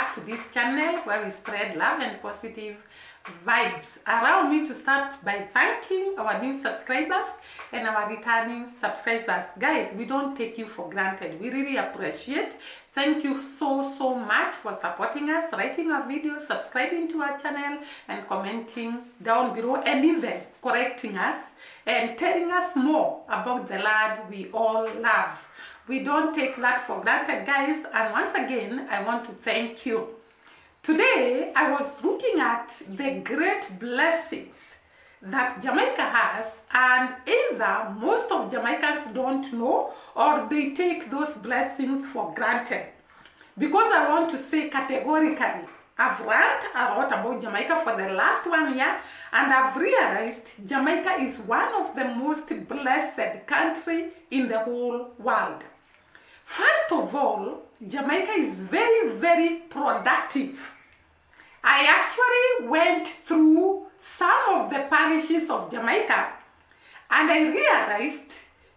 back to this channel where we spread love and positive vibes. Allow me to start by thanking our new subscribers and our returning subscribers. Guys, we don't take you for granted. We really appreciate. Thank you so much for supporting us, liking our videos, subscribing to our channel, and commenting down below, and even correcting us and telling us more about the Lord we all love. We don't take that for granted, guys, and once again I want to thank you. Today I was looking at the great blessings that Jamaica has, and either most of Jamaicans don't know or they take those blessings for granted. Because I want to say categorically, I've learned a lot about Jamaica for the last 1 year, and I've realized Jamaica is one of the most blessed countries in the whole world. First of all, Jamaica is very productive. I actually went through some of the parishes of Jamaica, and I realized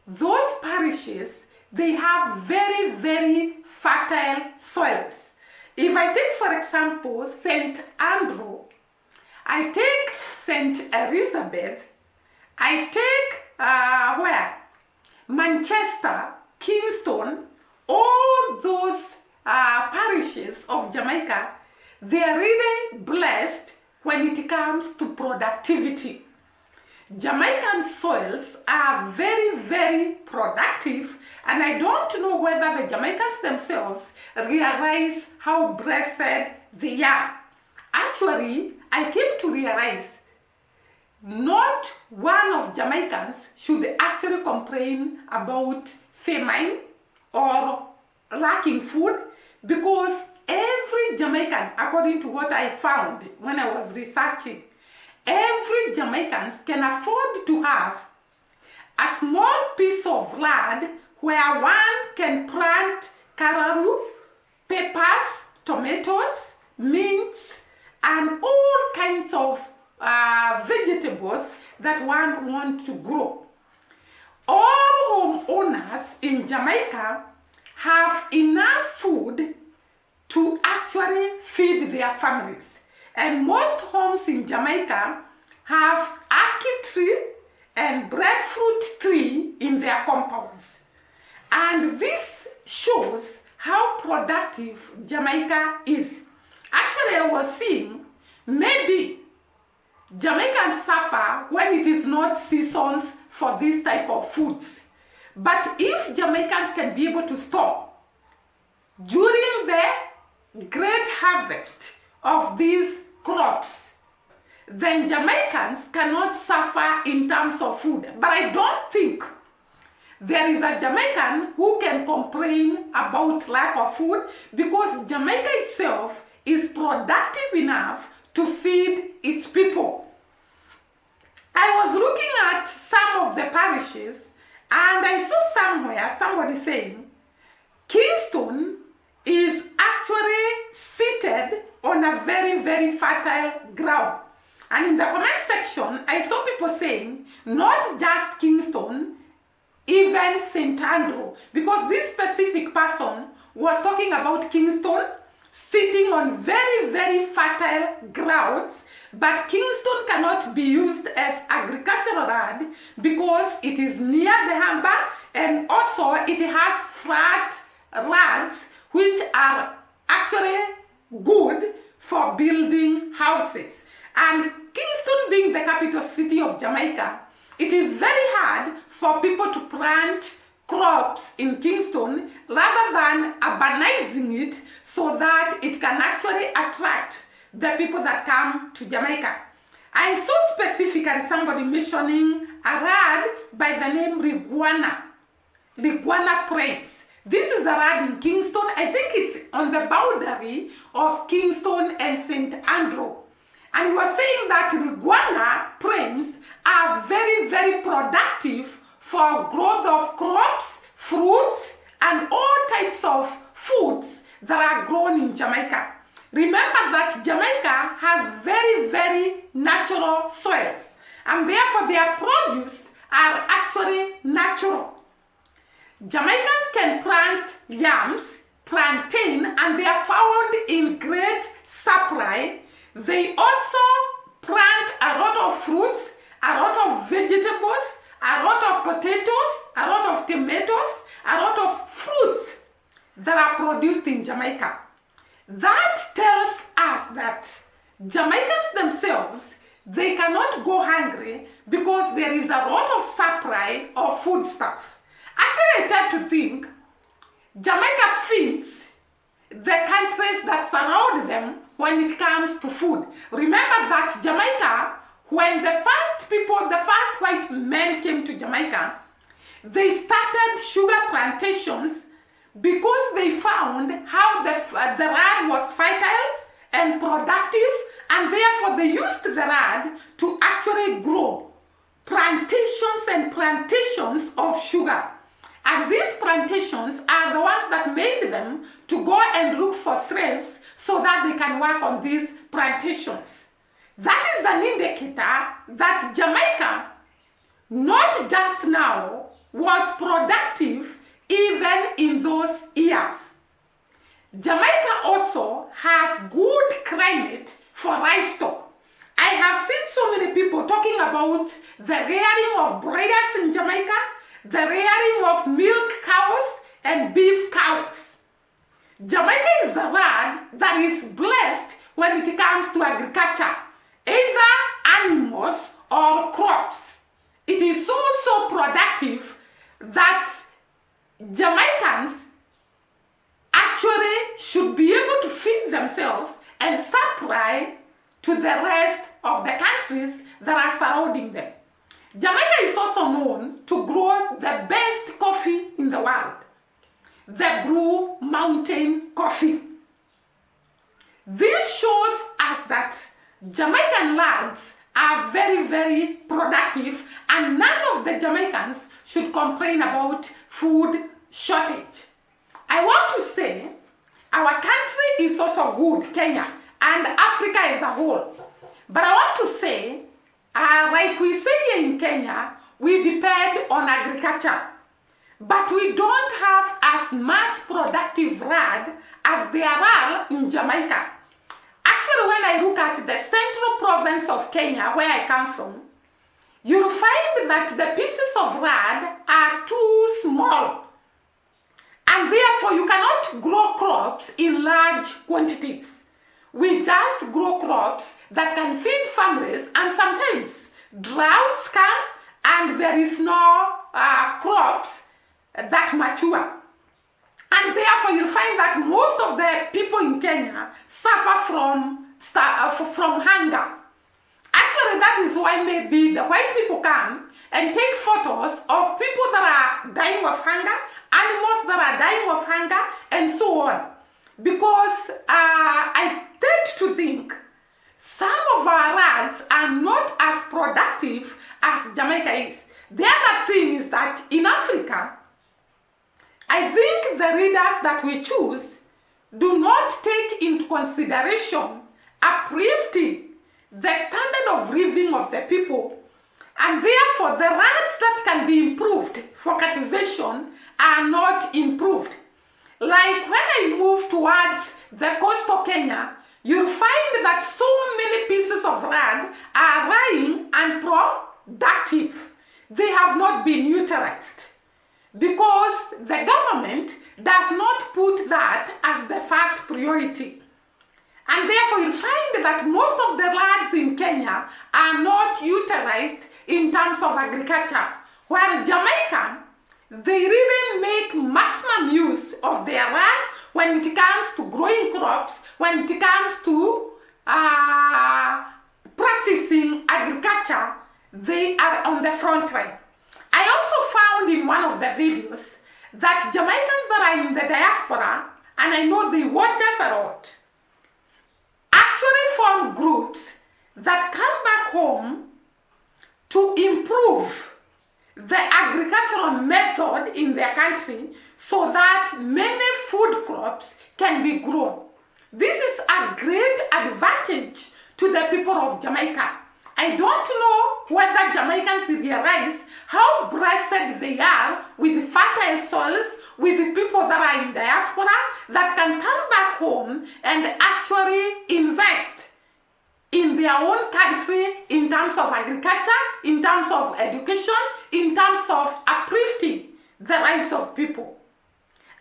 those parishes, they have very fertile soils. If I take, for example, St. Andrew, I take St. Elizabeth, I take Manchester, Kingston, all those parishes of Jamaica, they are really blessed when it comes to productivity. Jamaican soils are very productive, and I don't know whether the Jamaicans themselves realize how blessed they are. Actually, I came to realize not one of Jamaicans should actually complain about famine or lacking food, because every Jamaican, according to what I found when I was researching, every Jamaican can afford to have a small piece of land where one can plant cararoo, peppers, tomatoes, mints, and all kinds of vegetables that one wants to grow. All homeowners in Jamaica have enough food to actually feed their families. And most homes in Jamaica have ackee tree and breadfruit tree in their compounds. And this shows how productive Jamaica is. Actually, I was seeing maybe Jamaicans suffer when it is not seasons for this type of foods. But if Jamaicans can be able to store during the great harvest of these crops, then Jamaicans cannot suffer in terms of food. But I don't think there is a Jamaican who can complain about lack of food, because Jamaica itself is productive enough to feed its people. I was looking at some of the parishes, and I saw somewhere somebody saying Kingston is actually seated on a very fertile ground. And in the comment section, I saw people saying not just Kingston, even St. Andrew, because this specific person was talking about Kingston sitting on very fertile grounds, but Kingston cannot be used as agricultural land because it is near the harbor, and also it has flat lands which are actually good for building houses. And Kingston being the capital city of Jamaica, it is very hard for people to plant crops in Kingston rather than urbanizing it so that it can actually attract the people that come to Jamaica. I saw specifically somebody mentioning a rad by the name Liguana Prince. This is a rad in Kingston. I think it's on the boundary of Kingston and St. Andrew. And he was saying that Liguana Prince are very productive for growth of crops, fruits, and all types of foods that are grown in Jamaica. Remember that Jamaica has very natural soils, and therefore their produce are actually natural. Jamaicans can plant yams, plantain, and they are found in great supply. They also plant a lot of fruits, a lot of vegetables, a lot of potatoes, a lot of tomatoes, a lot of fruits that are produced in Jamaica. That tells us that Jamaicans themselves, they cannot go hungry because there is a lot of supply of foodstuffs. Actually, I tend to think Jamaica feeds the countries that surround them when it comes to food. Remember that Jamaica, when the first white men came to Jamaica, they started sugar plantations because they found how the land was fertile and productive, and therefore they used the land to actually grow plantations and plantations of sugar. And these plantations are the ones that made them to go and look for slaves so that they can work on these plantations. That is an indicator that Jamaica, not just now, was productive even in those years. Jamaica also has good climate for livestock. I have seen so many people talking about the rearing of broilers in Jamaica, the rearing of milk cows and beef cows. Jamaica is a land that is blessed when it comes to agriculture, either animals or crops. It is so productive that Jamaicans actually should be able to feed themselves and supply to the rest of the countries that are surrounding them. Jamaica is also known to grow the best coffee in the world, the Blue Mountain coffee. This shows us that Jamaican lands are very productive, and none of the Jamaicans should complain about food shortage. I want to say our country is also good, Kenya, and Africa as a whole. But I want to say, like we say here in Kenya, we depend on agriculture. But we don't have as much productive land as there are in Jamaica. Actually, when I look at the central province of Kenya, where I come from, you'll find that the pieces of land are too small. And therefore, you cannot grow crops in large quantities. We just grow crops that can feed families, and sometimes droughts come and there is no crops that mature. And therefore, you'll find that most of the people in Kenya suffer from hunger. Actually, that is why maybe the white people come and take photos of people that are dying of hunger, animals that are dying of hunger, and so on. Because I tend to think some of our lands are not as productive as Jamaica is. The other thing is that in Africa, I think the leaders that we choose do not take into consideration uplifting the standard of living of the people, and therefore the lands that can be improved for cultivation are not improved. Like when I move towards the coastal Kenya, you'll find that so many pieces of land are lying unproductive. They have not been utilized because the government does not put that as the first priority. And therefore, you'll find that most of the lands in Kenya are not utilized in terms of agriculture, while Jamaica, they really make maximum use of their land when it comes to growing crops, when it comes to practicing agriculture. They are on the front line. I also found in one of the videos that Jamaicans that are in the diaspora, and I know they watch us a lot, actually form groups that come back home to improve the agricultural method in their country so that many food crops can be grown. This is a great advantage to the people of Jamaica. I don't know whether Jamaicans realize how blessed they are with fertile soils, with the people that are in diaspora that can come back home and actually invest in their own country in terms of agriculture, in terms of education, in terms of uplifting the lives of people.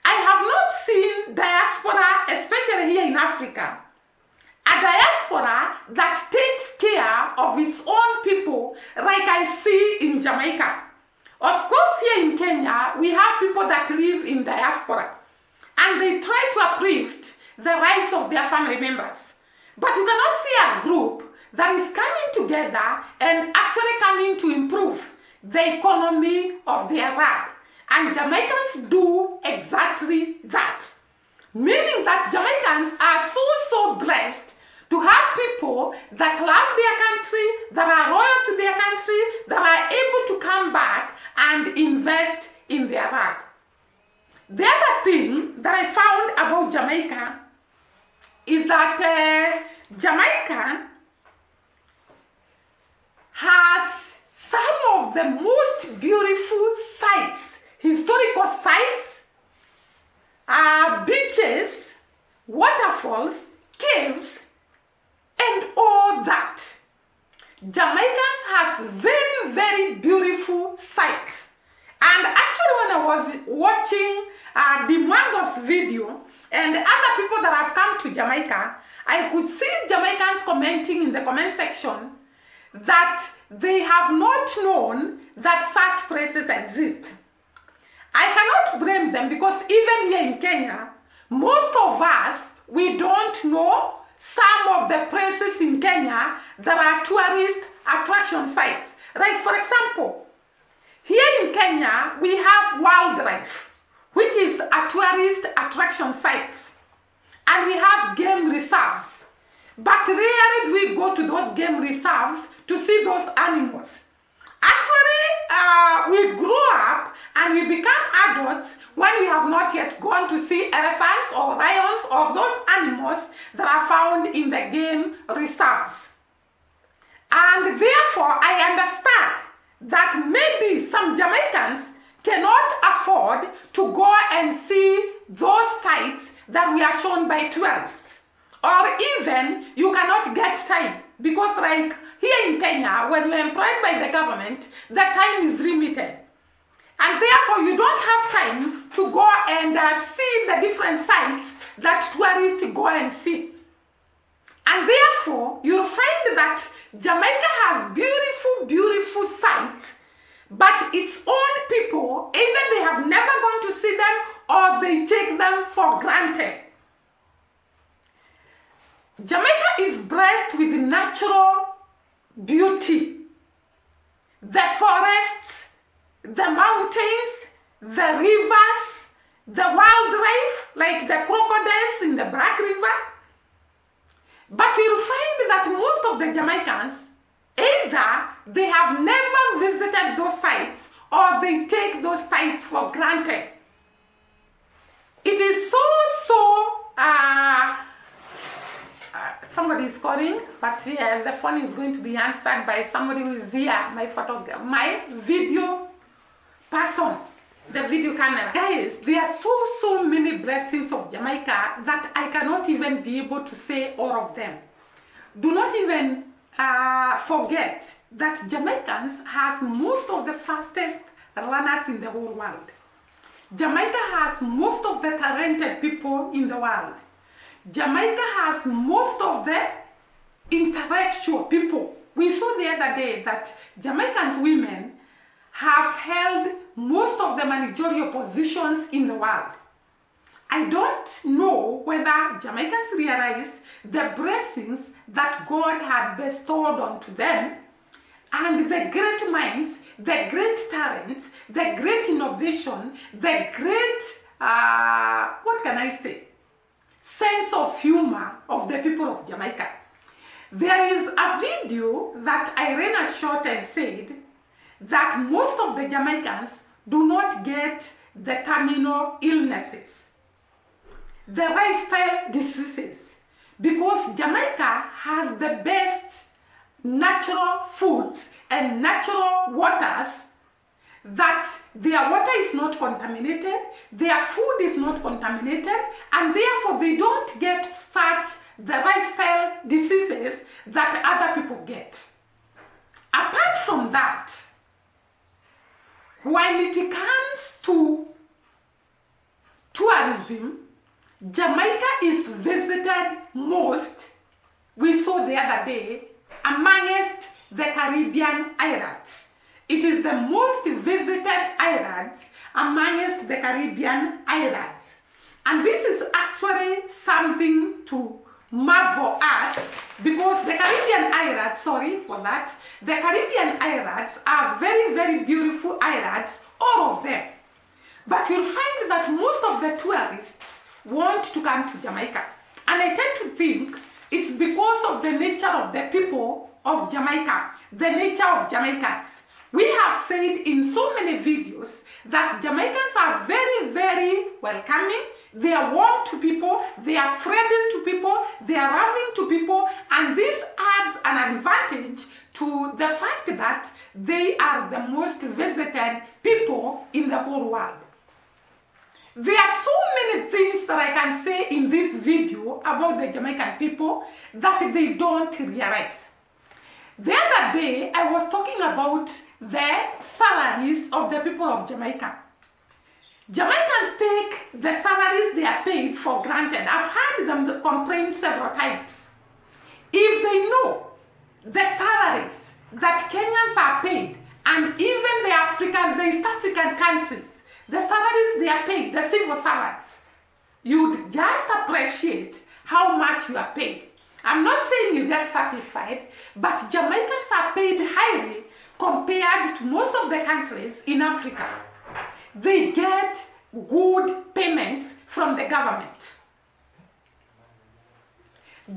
I have not seen diaspora, especially here in Africa, a diaspora that takes care of its own people like I see in Jamaica. Of course, here in Kenya, we have people that live in diaspora and they try to uplift the lives of their family members. But you cannot see a group that is coming together and actually coming to improve the economy of their land. And Jamaicans do exactly that. Meaning that Jamaicans are so blessed to have people that love their country, that are loyal to their country, that are able to come back and invest in their land. The other thing that I found about Jamaica is that Jamaica has some of the most beautiful sites, historical sites, beaches, waterfalls, caves, and all that. Jamaica has very beautiful sites. And actually when I was watching the Mango's video and other people that have come to Jamaica, I could see Jamaicans commenting in the comment section that they have not known that such places exist. I cannot blame them because even here in Kenya, most of us, we don't know some of the places in Kenya that are tourist attraction sites. Like for example, here in Kenya, we have wildlife, which is a tourist attraction site. And we have game reserves. But rarely do we go to those game reserves to see those animals. Actually, we grow up and we become adults when we have not yet gone to see elephants or lions or those animals that are found in the game reserves. And therefore, I understand that maybe some Jamaicans cannot afford to go and see those sites that we are shown by tourists. Or even you cannot get time because like here in Kenya, when you're employed by the government, the time is limited. And therefore you don't have time to go and see the different sites that tourists go and see. And therefore you'll find that Jamaica has beautiful sites, but its own people, either they have never gone to see them or they take them for granted. Jamaica is blessed with natural beauty. The forests, the mountains, the rivers, the wildlife, like the crocodiles in the Black River. But you'll find that most of the Jamaicans, either they have never visited those sites or they take those sites for granted. It is somebody is calling, but yeah, the phone is going to be answered by somebody who is here, my video person, the video camera. Guys, there are so many blessings of Jamaica that I cannot even be able to say all of them. Do not even forget that Jamaicans has most of the fastest runners in the whole world. Jamaica has most of the talented people in the world. Jamaica has most of the intellectual people. We saw the other day that Jamaican women have held most of the managerial positions in the world. I don't know whether Jamaicans realize the blessings that God had bestowed onto them and the great minds, the great talents, the great innovation, the great, what can I say, sense of humor of the people of Jamaica. There is a video that I ran a short and said that most of the Jamaicans do not get the terminal illnesses, the lifestyle diseases, because Jamaica has the best natural foods and natural waters that their water is not contaminated, their food is not contaminated, and therefore they don't get such the lifestyle diseases that other people get. Apart from that, when it comes to tourism, Jamaica is visited most, we saw the other day, amongst the Caribbean islands. It is the most visited islands amongst the Caribbean islands. And this is actually something to marvel at, because the Caribbean islands, the Caribbean islands are very, very beautiful islands, all of them. But you'll find that most of the tourists want to come to Jamaica. And I tend to think it's because of the nature of the people of Jamaica, the nature of Jamaicans. We have said in so many videos that Jamaicans are very, very welcoming. They are warm to people, they are friendly to people, they are loving to people, and this adds an advantage to the fact that they are the most visited people in the whole world. There are so many things that I can say in this video about the Jamaican people that they don't realize. The other day, I was talking about the salaries of the people of Jamaica. Jamaicans take the salaries they are paid for granted. I've heard them complain several times. If they know the salaries that Kenyans are paid, and even the East African countries, the salaries they are paid, the civil servants, you'd just appreciate how much you are paid. I'm not saying you get satisfied, but Jamaicans are paid highly compared to most of the countries in Africa. They get good payments from the government.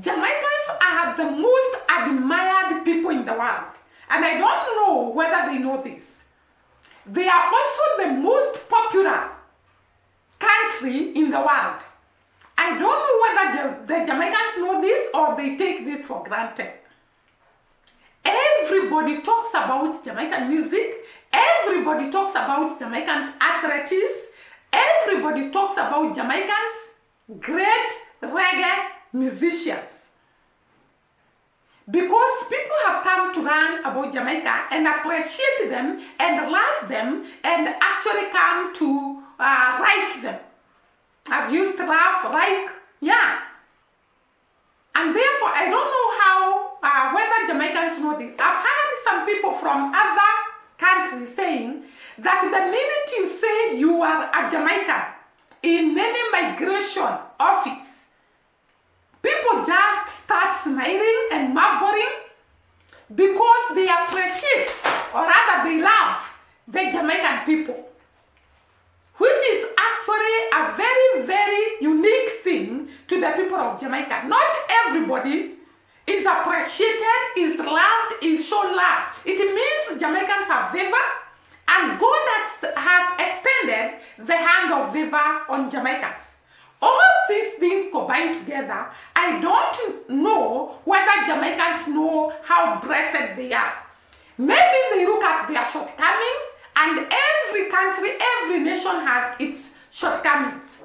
Jamaicans are the most admired people in the world, and I don't know whether they know this. They are also the most popular country in the world. I don't know whether the Jamaicans know this or they take this for granted. Everybody talks about Jamaican music. Everybody talks about Jamaicans athletics. Everybody talks about Jamaicans great reggae musicians. Because people have come to learn about Jamaica and appreciate them and love them and actually come to like them. I've used love, like, yeah. And therefore, I don't know how, whether Jamaicans know this. I've heard some people from other countries saying that the minute you say you are a Jamaican in any migration office, people just start smiling and marveling because they appreciate, or rather they love, the Jamaican people, which is actually a very, very unique thing to the people of Jamaica. Not everybody is appreciated, is loved, is shown love. It means Jamaicans have favor, and God has extended the hand of favor on Jamaicans. All these things combined together, I don't know whether Jamaicans know how blessed they are. Maybe they look at their shortcomings, and every country, every nation has its shortcomings.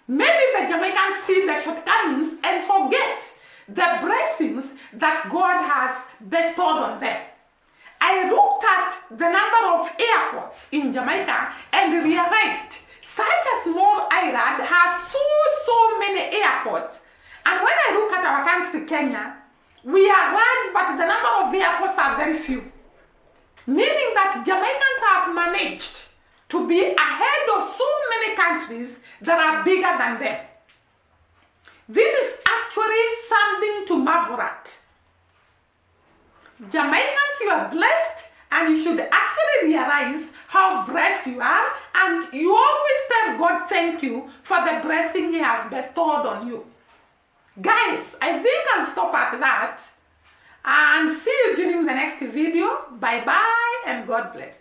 Maybe the Jamaicans see the shortcomings and forget the blessings that God has bestowed on them. I looked at the number of airports in Jamaica and realized such a small island has so many airports. And when I look at our country, Kenya, we are large, but the number of airports are very few. Meaning that Jamaicans have managed to be ahead of so many countries that are bigger than them. This is actually something to marvel at. Jamaicans, you are blessed, and you should actually realize how blessed you are, and you always tell God thank you for the blessing He has bestowed on you. Guys, I think I'll stop at that, and see you during the next video. Bye bye, and God bless.